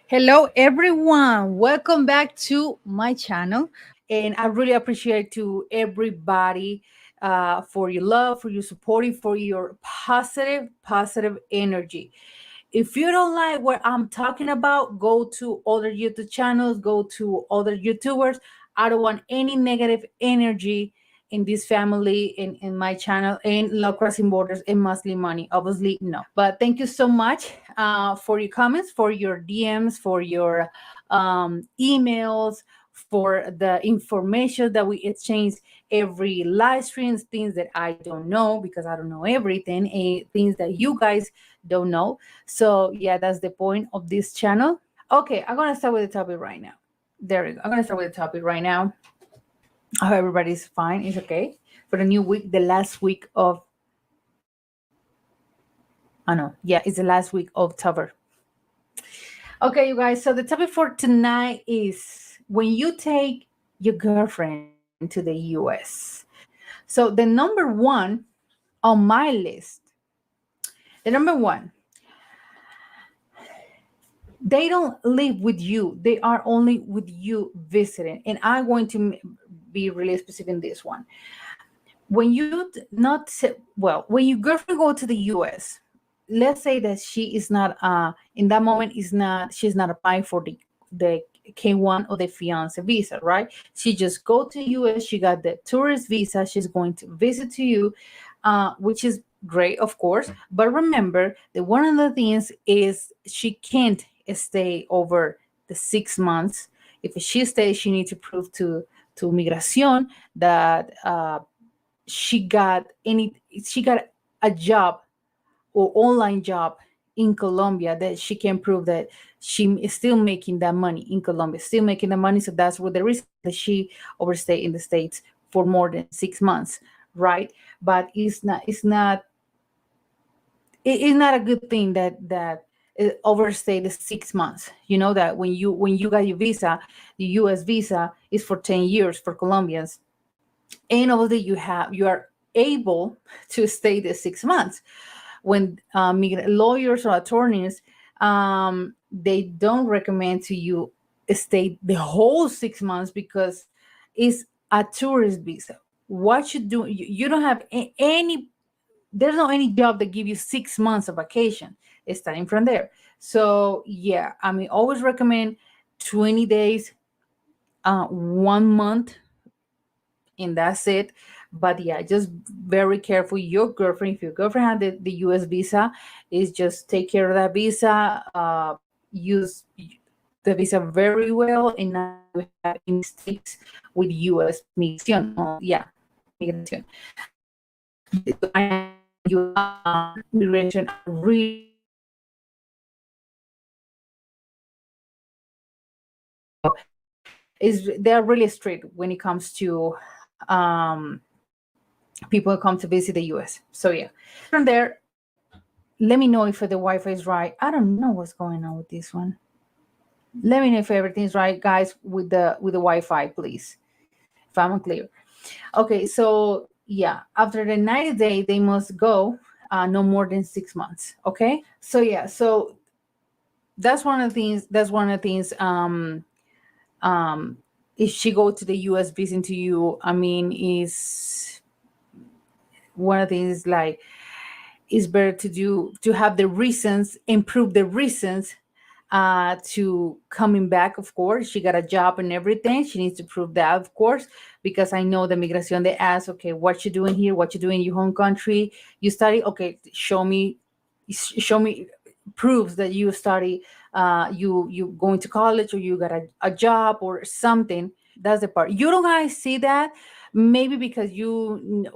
Hello, everyone. Welcome back to my channel, and I really appreciate to everybody for your love, for your supporting, for your positive energy. If you don't like what I'm talking about, go to other YouTube channels, go to other YouTubers. I don't want any negative energy in this family, in my channel, in Love Crossing Borders and Muslim Money. Obviously, no. But thank you so much for your comments, for your DMs, for your emails, for the information that we exchange every live streams, things that I don't know because I don't know everything, things that you guys don't know. So yeah, that's the point of this channel. Okay, I'm gonna start with the topic right now. There we go. I'm gonna start with the topic right now. I hope everybody's fine. It's okay for the new week, the last week of. I know. Yeah, it's the last week of October. Okay, you guys. So the topic for tonight is when you take your girlfriend to the U.S. So the number one on my list, the number one, they don't live with you. They are only with you visiting. And I'm going to be really specific in this one. When you not well, when your girlfriend go to the U.S., let's say that she is not in that moment is not she's not applying for the K1 or the fiance visa, right? She just go to US, she got the tourist visa, she's going to visit to you, which is great, of course. But remember that one of the things is she can't stay over the 6 months. If she stays, she needs to prove to Migración that she got a job or online job in Colombia, that she can prove that she is still making that money in Colombia, still making the money. So that's what the reason that she overstayed in the States for more than 6 months, right? But it's not a good thing that overstay the 6 months. You know that when you got your visa, the U.S. visa is for 10 years for Colombians, and obviously you are able to stay the 6 months. When lawyers or attorneys, they don't recommend to you stay the whole 6 months because it's a tourist visa. What you do, you don't have any, there's no any job that give you 6 months of vacation starting from there. So yeah, I mean, always recommend 20 days, 1 month, and that's it. But yeah, just very careful. Your girlfriend, if your girlfriend had the US visa, is just take care of that visa, use the visa very well, and not to have any mistakes with US migration. Yeah, migration. I know you migration are really is they're really strict when it comes to people who come to visit the US. So yeah, from there, let me know if the Wi-Fi is right. I don't know what's going on with this one. Let me know if everything's right, guys, with the Wi-Fi, please. If I'm unclear. Okay, so yeah, after the 90 day, they must go no more than 6 months. Okay, so yeah, so that's one of the things. That's one of the things. If she go to the U.S. visiting to you, I mean, is one of the things like it's better to have the reasons, improve the reasons to coming back. Of course, she got a job and everything. She needs to prove that, of course, because I know the migration, they ask, okay, what you doing here, what you doing in your home country, you study, okay, show me proves that you study, you going to college, or you got a job or something. That's the part you don't guys see that, maybe because you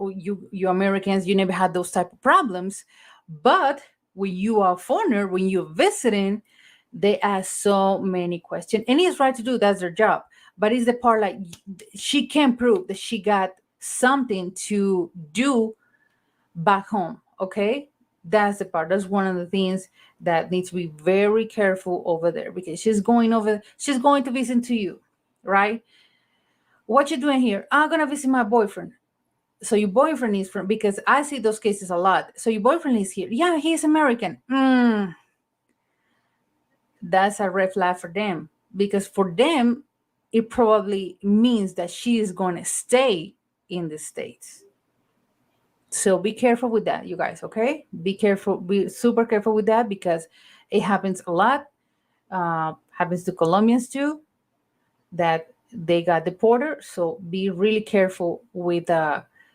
Americans, you never had those type of problems. But when you are foreigner, when you're visiting, they ask so many questions, and it's right to do, that's their job. But it's the part like she can prove that she got something to do back home. Okay, that's the part, that's one of the things that needs to be very careful over there, because she's going to visit to you, right? What you doing here? I'm gonna visit my boyfriend. So your boyfriend is from, because I see those cases a lot. So your boyfriend is here. Yeah, he's American. that's a red flag for them, because for them it probably means that she is going to stay in the States. So be careful with that, you guys. Okay, be careful, be super careful with that, because it happens a lot. Happens to Colombians too, that they got deported. So be really careful with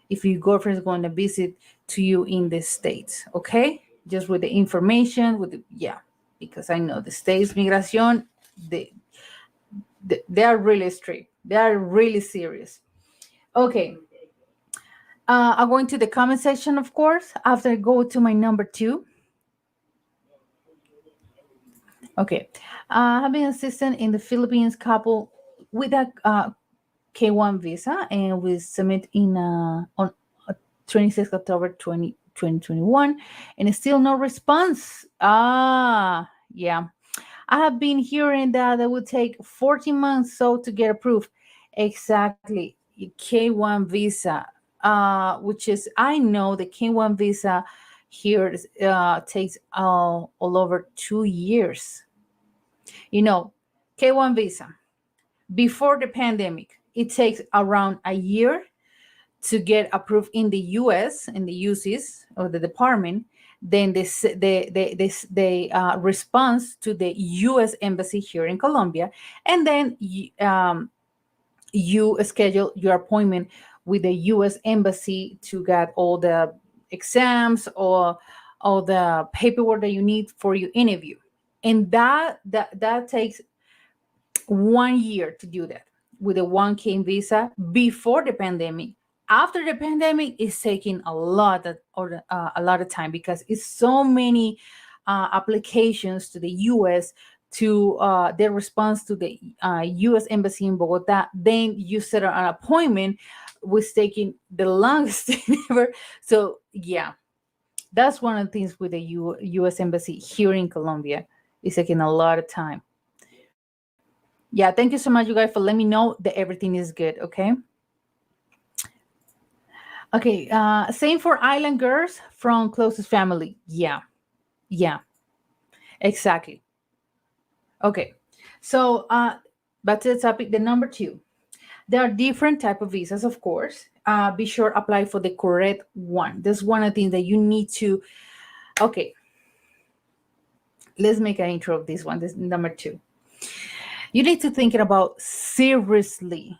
if your girlfriend is going to visit to you in the States. Okay, just with the information, with the, yeah, because I know the States migration, they they are really strict. They are really serious. Okay. I'm going to the comment section, of course, after I go to my number two. Okay. Having assistant in the Philippines couple with a K1 visa, and we submit in on 26th October 2021, and it's still no response. Yeah. I have been hearing that it would take 14 months so to get approved. Exactly. K1 visa, which is, I know the K1 visa here takes all over 2 years. You know, K1 visa before the pandemic, it takes around a year to get approved in the US, in the UCs or the department. Then they response to the US embassy here in Colombia, and then you schedule your appointment with the US embassy to get all the exams or all the paperwork that you need for your interview. And that takes 1 year to do that with a 1K visa before the pandemic. After the pandemic, it's taking a lot of time, because it's so many applications to the U.S. to their response to the U.S. embassy in Bogota. Then you set an appointment, was taking the longest ever. So yeah, that's one of the things with the U.S. embassy here in Colombia. It's taking a lot of time. Yeah, thank you so much, you guys, for letting me know that everything is good. Okay. Okay. Same for island girls from closest family. Yeah. Yeah. Exactly. Okay. So back to the topic. The number two. There are different type of visas, of course. Be sure apply for the correct one. That's one of the things that you need to. Okay. Let's make an intro of this one. This number two. You need to think about seriously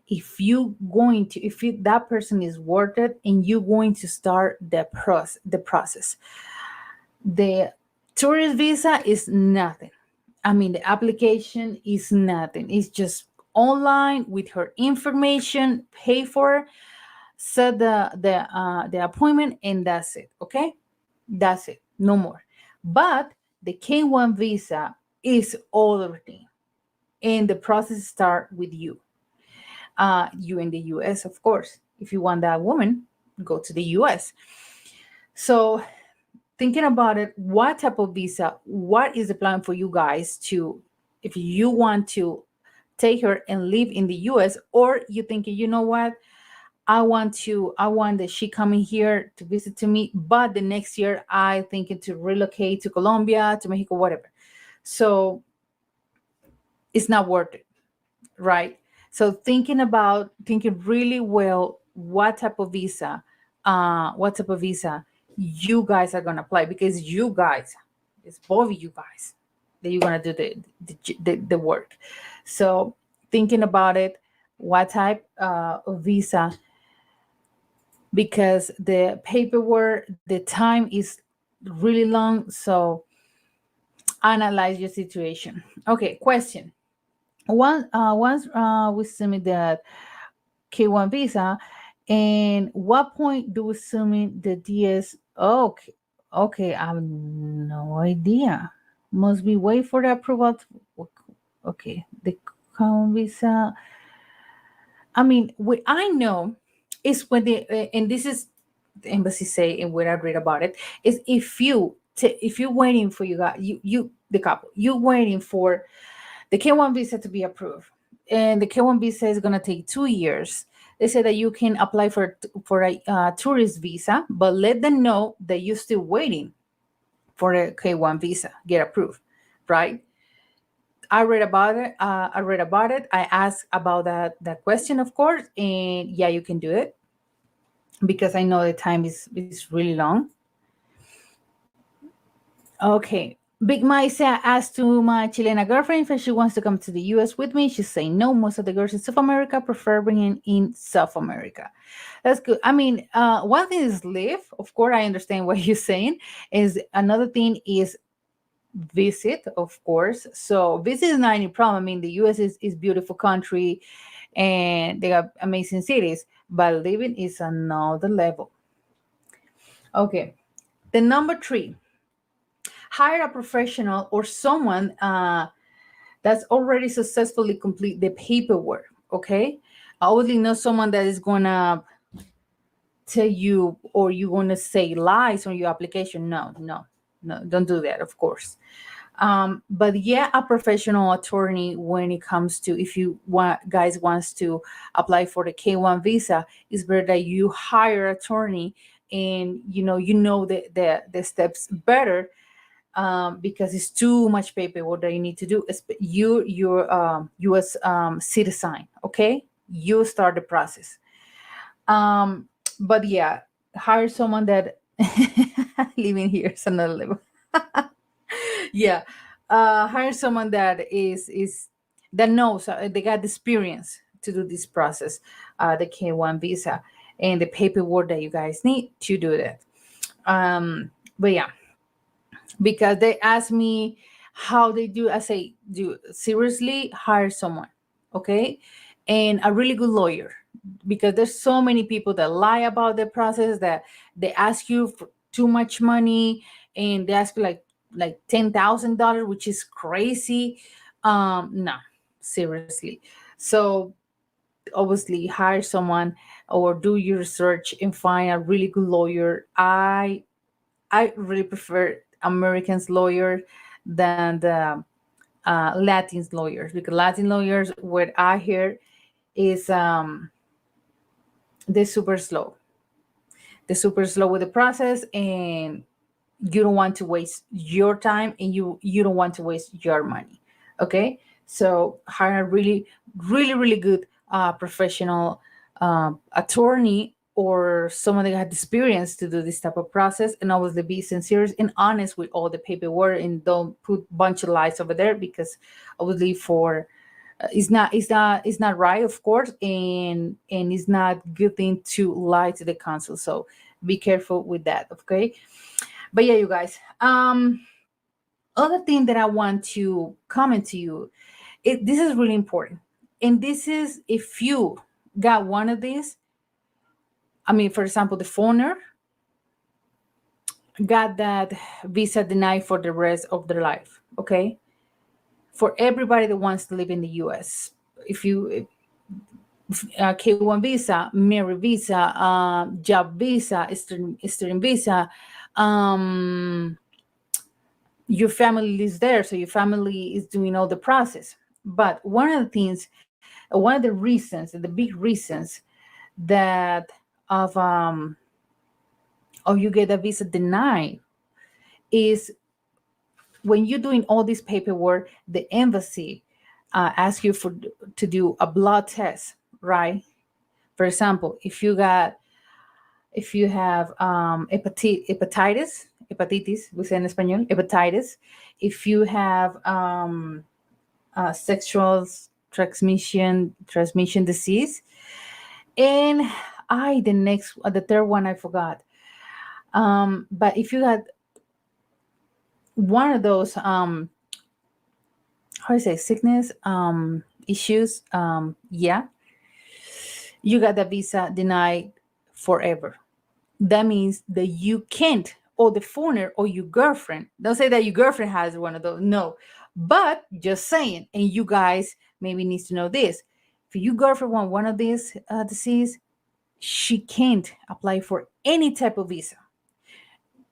if that person is worth it, and you're going to start the process. The tourist visa is nothing. I mean, the application is nothing. It's just online with her information, pay for, set the appointment, and that's it. Okay, that's it, no more. But the K1 visa is all everything, and the process start with you. You in the US, of course. If you want that woman, go to the US. So, thinking about it, what type of visa, what is the plan for you guys to, if you want to take her and live in the US, or you thinking, you know what, I want that she coming here to visit to me, but the next year I thinking to relocate to Colombia, to Mexico, whatever. So it's not worth it, right? So thinking really well what type of visa you guys are gonna apply, because you guys, it's both of you guys that you're gonna do the work. So thinking about it, what type of visa, because the paperwork, the time is really long. So analyze your situation. Okay, question. Once we submit that K1 visa, and what point do we submit the DS? Okay, okay, I have no idea. Must we wait for the approval? Okay, the K1 visa. I mean, what I know is when and this is the embassy say, and when I read about it, is if you're waiting for the couple, you're waiting for the K1 visa to be approved, and the K1 visa is going to take 2 years. They say that you can apply for a tourist visa, but let them know that you're still waiting for a K1 visa get approved, right? I read about it. I asked about that question, of course, and yeah, you can do it because I know the time is really long. Okay. Big Maisa asked to my Chilena girlfriend if she wants to come to the US with me. She's saying no. Most of the girls in South America prefer bringing in South America. That's good. I mean, one thing is live. Of course, I understand what you're saying. Is another thing is visit, of course. So visit is not any problem. I mean, the US is beautiful country and they have amazing cities, but living is another level. Okay. The number 3, hire a professional or someone that's already successfully complete the paperwork. Okay, I only know someone that is gonna tell you or you're gonna say lies on your application. No, no, no, don't do that, of course. But yeah, a professional attorney when it comes to if you want guys wants to apply for the K1 visa, it's better that you hire attorney and the steps better, because it's too much paperwork that you need to do. You're U.S. Citizen, okay? You start the process. But yeah, hire someone that living here is another level. Yeah, hire someone that is that knows, they got the experience to do this process, the K1 visa and the paperwork that you guys need to do that. But yeah, because they ask me how they do. I say, do seriously hire someone, okay, and a really good lawyer, because there's so many people that lie about the process, that they ask you for too much money and they ask you like $10,000, which is crazy. No, seriously. So obviously hire someone or do your research and find a really good lawyer. I really prefer Americans lawyer than the Latins lawyers, because Latin lawyers, what I hear is they're super slow. They're super slow with the process, and you don't want to waste your time, and you don't want to waste your money. Okay, so hire a really good professional attorney or someone that had experience to do this type of process, and obviously be sincere and honest with all the paperwork, and don't put bunch of lies over there, because obviously for it's not right, of course, and it's not good thing to lie to the council. So be careful with that, okay? But yeah, you guys, other thing that I want to comment to you, this is really important, and this is if you got one of these. I mean, for example, the foreigner got that visa denied for the rest of their life. Okay, for everybody that wants to live in the U.S., if you K1 visa, merit visa, job visa, student visa, um, your family lives there, so your family is doing all the process. But one of the things, one of the reasons, the big reasons that of you get a visa denied is when you're doing all this paperwork, the embassy asks you to do a blood test, right? For example, if you have hepatitis, we say in Espanol, hepatitis. If you have sexual transmission disease, and the third one I forgot. But if you had one of those how do I say, sickness issues, yeah, you got the visa denied forever. That means that you can't, or the foreigner or your girlfriend, don't say that your girlfriend has one of those, no, but just saying, and you guys maybe needs to know this, if your girlfriend want one of these disease, she can't apply for any type of visa.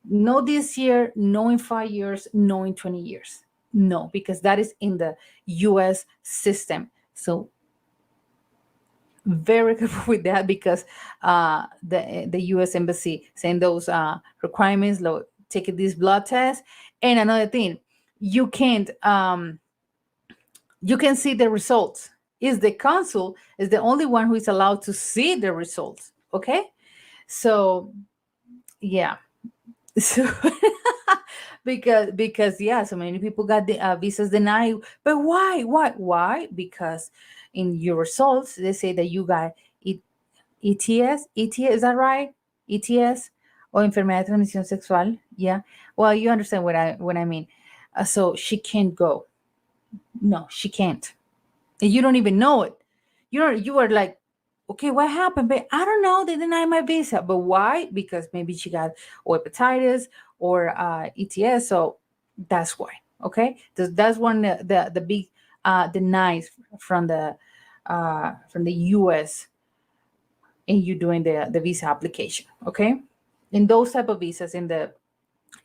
No this year, no in 5 years, no in 20 years. No, because that is in the US system. So very careful with that, because the US embassy saying those requirements, take this blood test. And another thing, you can't you can see the results. Is the consul is the only one who is allowed to see the results. Okay, so yeah. So because yeah, so many people got the visas denied. But why? Because in your results they say that you got it, ETS, is that right? ETS, or enfermedad de transmisión sexual. Yeah, well, you understand what I mean. So she can't go. No, she can't. And you don't even know it. You are like, okay, what happened? But I don't know. They denied my visa. But why? Because maybe she got or hepatitis or ETS. So that's why. Okay, that's one the big denies from the U.S. and you doing the visa application. Okay, in those type of visas, in the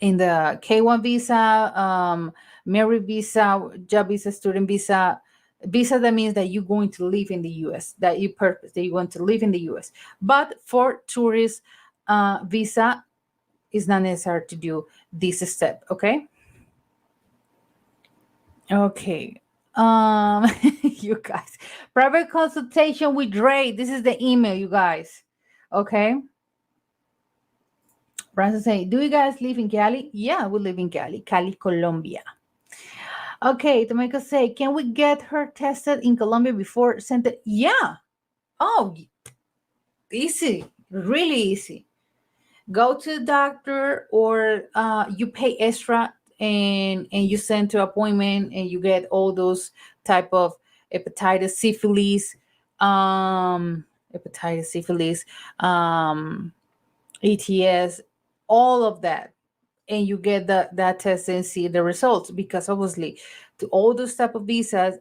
K1 visa, merit visa, job visa, student visa, visa that means that you're going to live in the U.S., that you purpose, that you want to live in the U.S. But for tourist visa, it's not necessary to do this step. Okay. Okay. You guys, private consultation with Ray. This is the email, you guys. Okay. Francis saying, do you guys live in Cali? Yeah, we live in Cali, Colombia. Okay, Tomeko say, can we get her tested in Colombia before sent it? Yeah. Oh, easy, really easy. Go to the doctor, or you pay extra and you send to appointment and you get all those type of hepatitis, syphilis, ETS, all of that, and you get that test and see the results. Because obviously, to all those type of visas,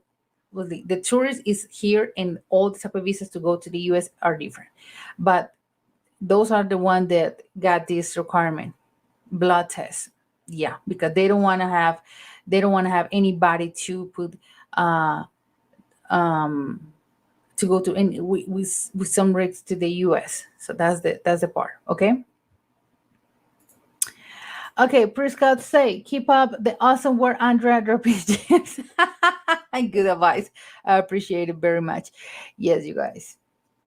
well, the tourist is here, and all the type of visas to go to the US are different. But those are the ones that got this requirement, blood test. Yeah, because they don't want to have anybody to put to go to any with some risks to the US. So that's the part. Okay. Okay, Prescott say, keep up the awesome work, Andrea Dropiges. Good advice. I appreciate it very much. Yes, you guys.